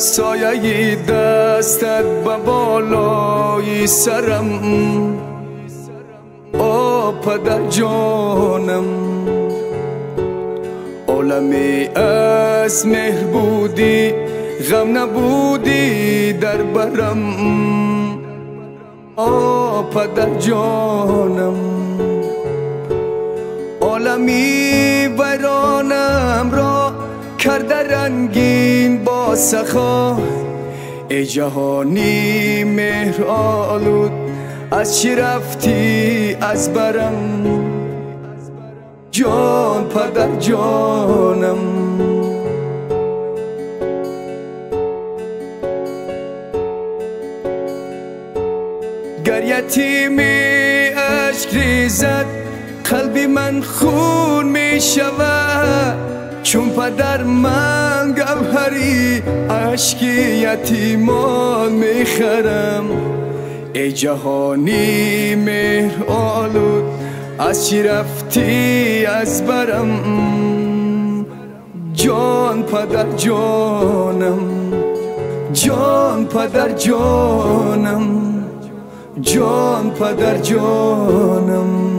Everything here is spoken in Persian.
سایه دستت به بالای سرم پدر جانم عالمی از مهر بودی غم نبودی در برم پدر جانم عالمی ویرانم را کرده رنگین با سخا ای جهانی مهر آلود از چی رفتی از برم جان پدر جانم گر یتیمی عشق ریزد قلبی من خون می شود چون پدر من گوهری عشقی یتیمان می خرم ای جهانی مهر آلود از چی رفتی از برم جان پدر جانم جان پدر جانم جان پدر جانم